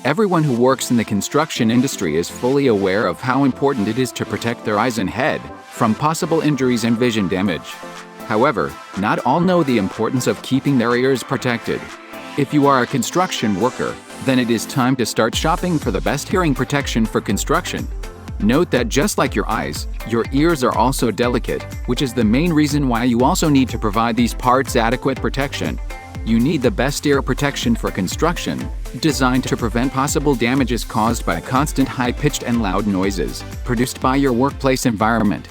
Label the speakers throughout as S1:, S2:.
S1: Everyone who works in the construction industry is fully aware of how important it is to protect their eyes and head from possible injuries and vision damage. However, not all know the importance of keeping their ears protected. If you are a construction worker, then it is time to start shopping for the best hearing protection for construction. Note that just like your eyes, your ears are also delicate, which is the main reason why you also need to provide these parts adequate protection. You need the best ear protection for construction, designed to prevent possible damages caused by constant high-pitched and loud noises produced by your workplace environment.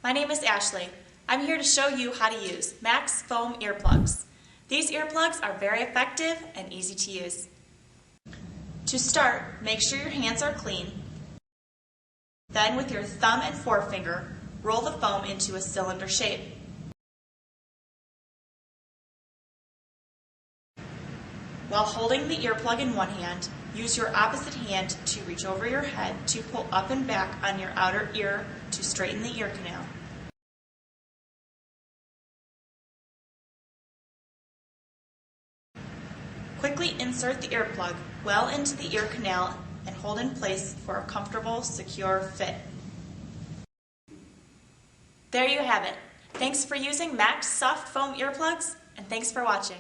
S2: My name is Ashley. I'm here to show you how to use Mack's foam earplugs. These earplugs are very effective and easy to use. To start, make sure your hands are clean. Then with your thumb and forefinger, roll the foam into a cylinder shape. While holding the earplug in one hand, use your opposite hand to reach over your head to pull up and back on your outer ear to straighten the ear canal. Quickly insert the earplug well into the ear canal and hold in place for a comfortable, secure fit. There you have it. Thanks for using Mack's soft foam earplugs, and thanks for watching.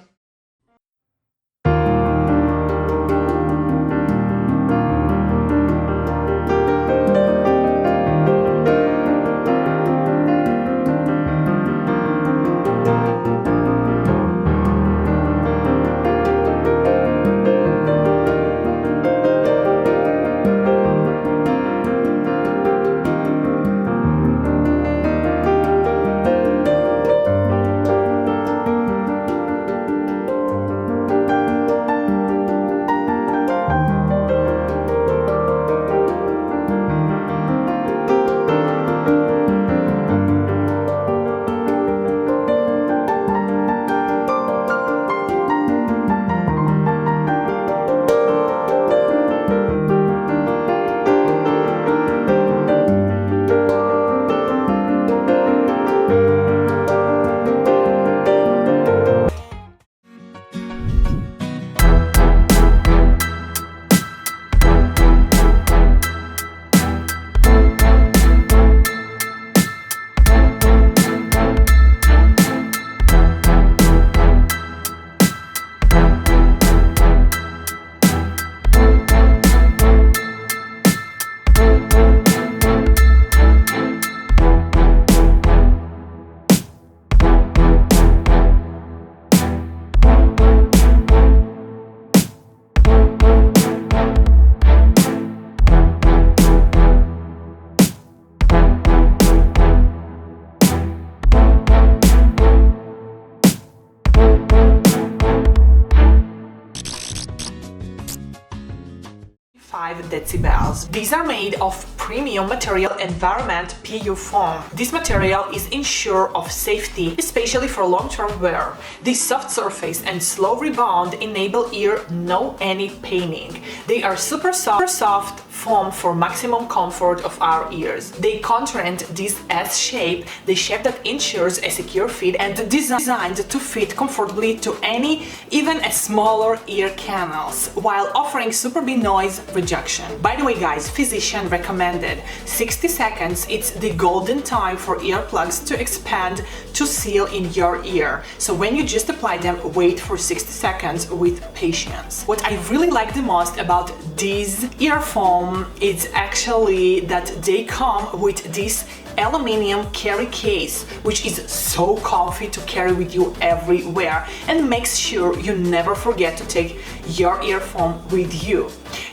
S3: decibels. These are made of premium material environment PU foam. This material is ensured of safety, especially for long-term wear. This soft surface and slow rebound enable ear no any paining. They are super soft foam for maximum comfort of our ears. They contain this S shape, the shape that ensures a secure fit and designed to fit comfortably to any, even a smaller ear canals, while offering super B noise rejection. By the way guys, physician recommended 60 seconds. It's the golden time for earplugs to expand to seal in your ear. So when you just apply them, wait for 60 seconds with patience. What I really like the most about these ear foam is actually that they come with this aluminum carry case, which is so comfy to carry with you everywhere and makes sure you never forget to take your earphone with you.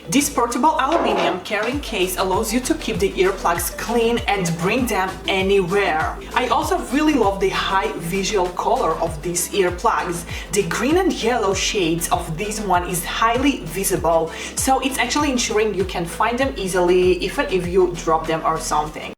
S3: This portable aluminum carrying case allows you to keep the earplugs clean and bring them anywhere. I also really love the high visual color of these earplugs. The green and yellow shades of this one is highly visible, so it's actually ensuring you can find them easily even if you drop them or something.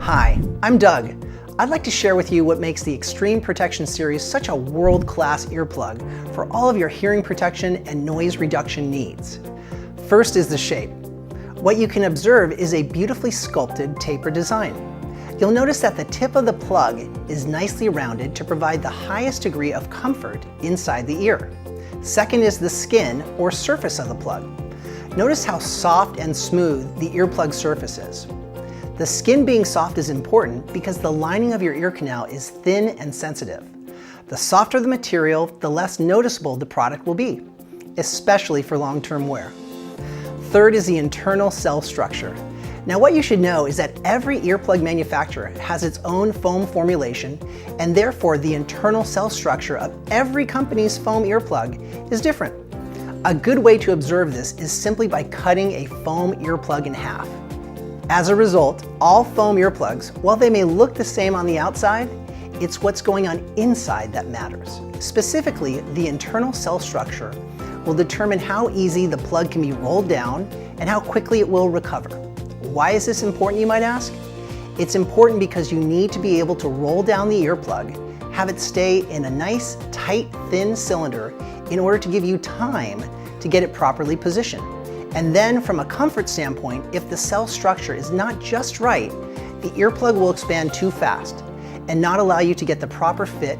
S4: Hi, I'm Doug. I'd like to share with you what makes the Xtreme Protection series such a world-class earplug for all of your hearing protection and noise reduction needs. First is the shape. What you can observe is a beautifully sculpted taper design. You'll notice that the tip of the plug is nicely rounded to provide the highest degree of comfort inside the ear. Second is the skin or surface of the plug. Notice how soft and smooth the earplug surface is. The skin being soft is important because the lining of your ear canal is thin and sensitive. The softer the material, the less noticeable the product will be, especially for long-term wear. Third is the internal cell structure. Now what you should know is that every earplug manufacturer has its own foam formulation, and therefore the internal cell structure of every company's foam earplug is different. A good way to observe this is simply by cutting a foam earplug in half. As a result, all foam earplugs, while they may look the same on the outside, it's what's going on inside that matters. Specifically, the internal cell structure will determine how easy the plug can be rolled down and how quickly it will recover. Why is this important, you might ask? It's important because you need to be able to roll down the earplug, have it stay in a nice, tight, thin cylinder in order to give you time to get it properly positioned. And then from a comfort standpoint, if the cell structure is not just right, the earplug will expand too fast and not allow you to get the proper fit,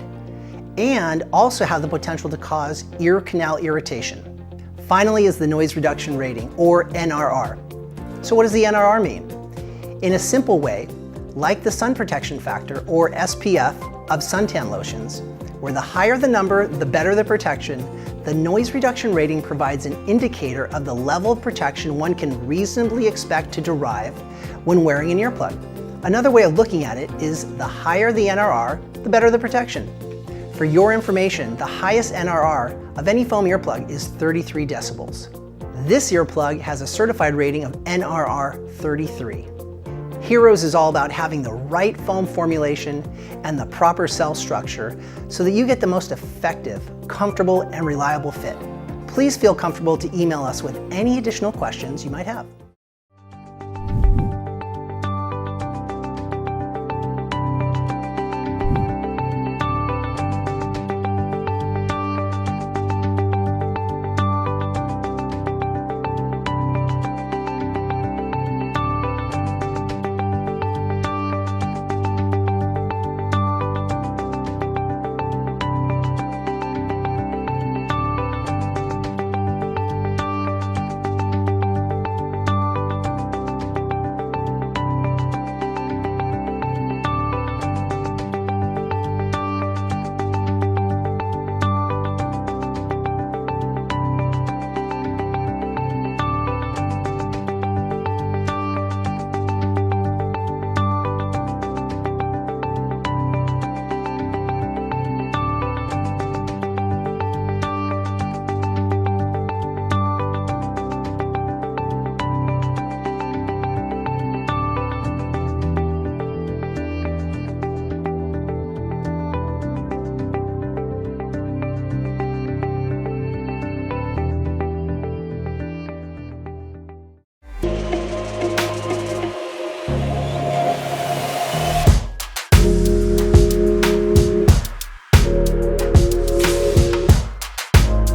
S4: and also have the potential to cause ear canal irritation. Finally is the noise reduction rating, or NRR. So what does the NRR mean? In a simple way, like the sun protection factor, or SPF, of suntan lotions, where the higher the number, the better the protection, the noise reduction rating provides an indicator of the level of protection one can reasonably expect to derive when wearing an earplug. Another way of looking at it is the higher the NRR, the better the protection. For your information, the highest NRR of any foam earplug is 33 decibels. This earplug has a certified rating of NRR 33. HEAROS is all about having the right foam formulation and the proper cell structure so that you get the most effective, comfortable, and reliable fit. Please feel comfortable to email us with any additional questions you might have.